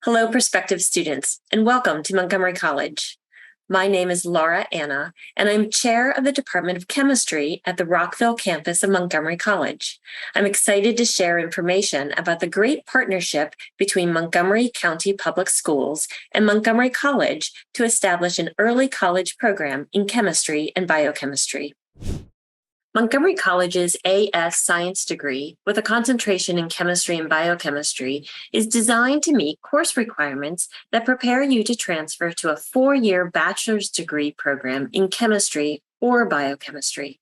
Hello, prospective students, and welcome to Montgomery College. My name is Laura Anna, and I'm chair of the Department of Chemistry at the Rockville campus of Montgomery College. I'm excited to share information about the great partnership between Montgomery County Public Schools and Montgomery College to establish an early college program in chemistry and biochemistry. Montgomery College's AS Science degree, with a concentration in chemistry and biochemistry, is designed to meet course requirements that prepare you to transfer to a 4-year bachelor's degree program in chemistry or biochemistry.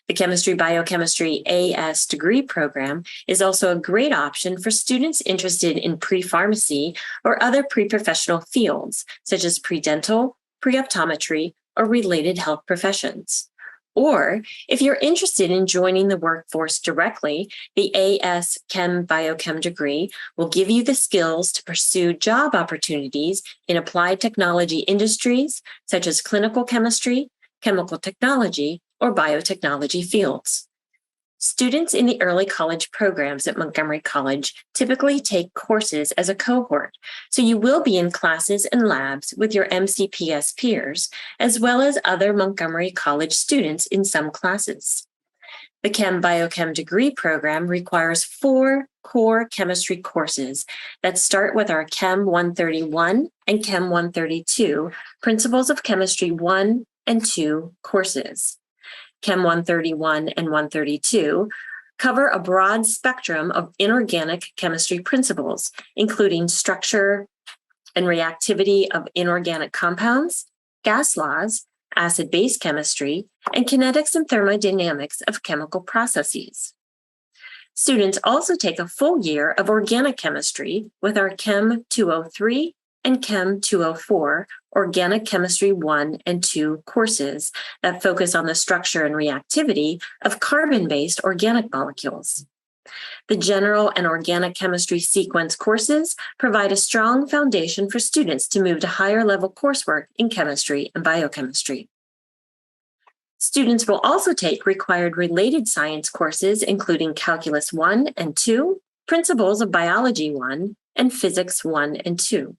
The Chemistry Biochemistry AS degree program is also a great option for students interested in pre-pharmacy or other pre-professional fields, such as pre-dental, pre-optometry, or related health professions. Or if you're interested in joining the workforce directly, the AS Chem Biochem degree will give you the skills to pursue job opportunities in applied technology industries, such as clinical chemistry, chemical technology, or biotechnology fields. Students in the early college programs at Montgomery College typically take courses as a cohort, so you will be in classes and labs with your MCPS peers, as well as other Montgomery College students in some classes. The Chem Biochem degree program requires 4 core chemistry courses that start with our Chem 131 and Chem 132 Principles of Chemistry 1 and 2 courses. Chem 131 and 132 cover a broad spectrum of inorganic chemistry principles, including structure and reactivity of inorganic compounds, gas laws, acid-base chemistry, and kinetics and thermodynamics of chemical processes. Students also take a full year of organic chemistry with our Chem 203 and Chem 204 Organic Chemistry 1 and 2 courses that focus on the structure and reactivity of carbon-based organic molecules. The General and Organic Chemistry sequence courses provide a strong foundation for students to move to higher-level coursework in chemistry and biochemistry. Students will also take required related science courses, including Calculus 1 and 2, Principles of Biology 1, and Physics 1 and 2.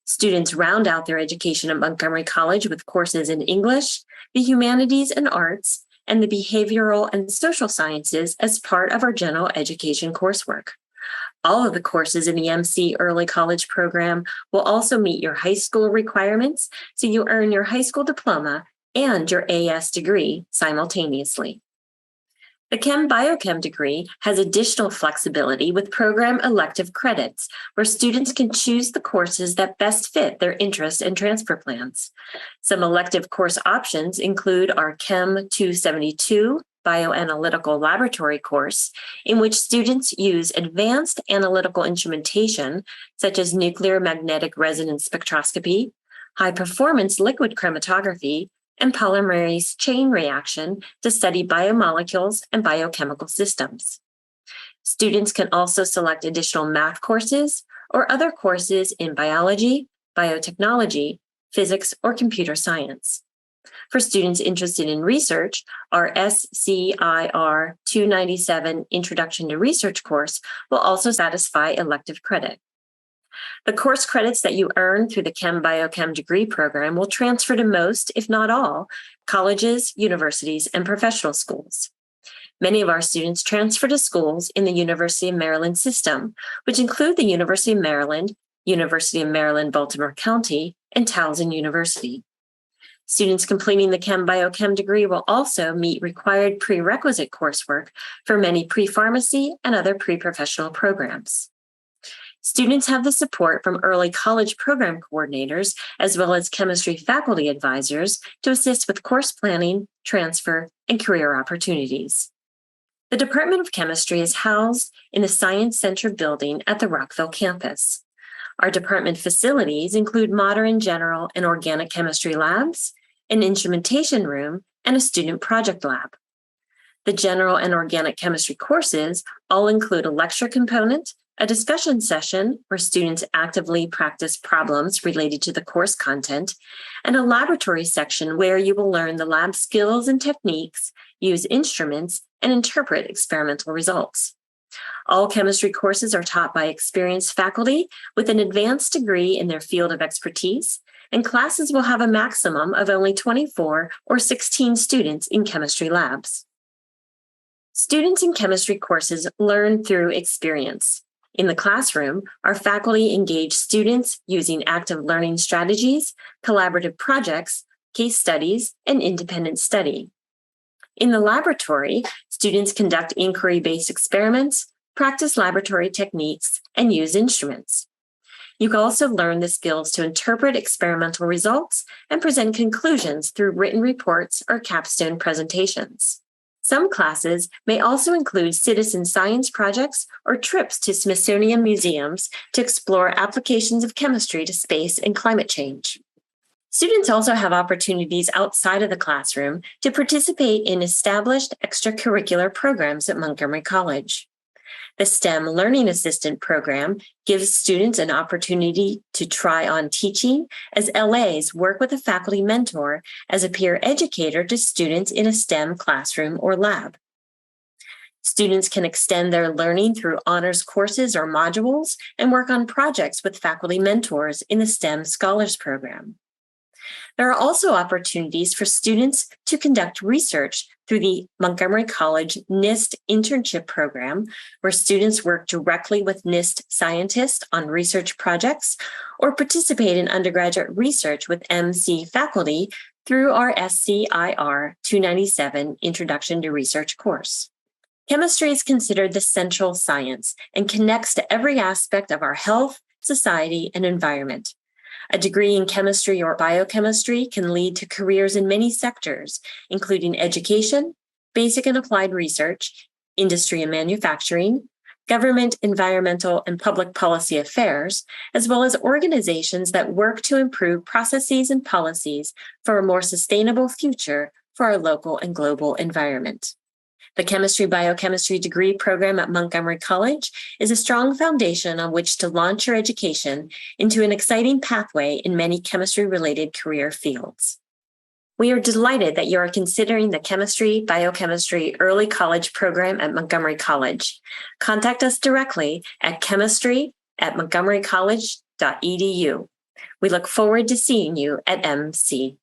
Students round out their education at Montgomery College with courses in English, the humanities and arts, and the behavioral and social sciences as part of our general education coursework. All of the courses in the MC Early College program will also meet your high school requirements, so you earn your high school diploma and your AS degree simultaneously. The Chem Biochem degree has additional flexibility with program elective credits, where students can choose the courses that best fit their interest and transfer plans. Some elective course options include our Chem 272 Bioanalytical Laboratory course, in which students use advanced analytical instrumentation, such as nuclear magnetic resonance spectroscopy, high-performance liquid chromatography, and polymerase chain reaction to study biomolecules and biochemical systems. Students can also select additional math courses or other courses in biology, biotechnology, physics, or computer science. For students interested in research, our SCIR 297 Introduction to Research course will also satisfy elective credit. The course credits that you earn through the Chem Biochem degree program will transfer to most, if not all, colleges, universities, and professional schools. Many of our students transfer to schools in the University of Maryland system, which include the University of Maryland, Baltimore County, and Towson University. Students completing the Chem Biochem degree will also meet required prerequisite coursework for many pre-pharmacy and other pre-professional programs. Students have the support from early college program coordinators, as well as chemistry faculty advisors, to assist with course planning, transfer, and career opportunities. The Department of Chemistry is housed in the Science Center building at the Rockville campus. Our department facilities include modern general and organic chemistry labs, an instrumentation room, and a student project lab. The general and organic chemistry courses all include a lecture component, a discussion session where students actively practice problems related to the course content, and a laboratory section where you will learn the lab skills and techniques, use instruments, and interpret experimental results. All chemistry courses are taught by experienced faculty with an advanced degree in their field of expertise, and classes will have a maximum of only 24 or 16 students in chemistry labs. Students in chemistry courses learn through experience. In the classroom, our faculty engage students using active learning strategies, collaborative projects, case studies, and independent study. In the laboratory, students conduct inquiry-based experiments, practice laboratory techniques, and use instruments. You can also learn the skills to interpret experimental results and present conclusions through written reports or capstone presentations. Some classes may also include citizen science projects or trips to Smithsonian museums to explore applications of chemistry to space and climate change. Students also have opportunities outside of the classroom to participate in established extracurricular programs at Montgomery College. The STEM Learning Assistant Program gives students an opportunity to try on teaching as LAs work with a faculty mentor as a peer educator to students in a STEM classroom or lab. Students can extend their learning through honors courses or modules and work on projects with faculty mentors in the STEM Scholars Program. There are also opportunities for students to conduct research through the Montgomery College NIST internship program, where students work directly with NIST scientists on research projects or participate in undergraduate research with MC faculty through our SCIR 297 Introduction to Research course. Chemistry is considered the central science and connects to every aspect of our health, society, and environment. A degree in chemistry or biochemistry can lead to careers in many sectors, including education, basic and applied research, industry and manufacturing, government, environmental, and public policy affairs, as well as organizations that work to improve processes and policies for a more sustainable future for our local and global environment. The Chemistry Biochemistry degree program at Montgomery College is a strong foundation on which to launch your education into an exciting pathway in many chemistry-related career fields. We are delighted that you are considering the Chemistry Biochemistry Early College program at Montgomery College. Contact us directly at chemistry@montgomerycollege.edu. We look forward to seeing you at MC.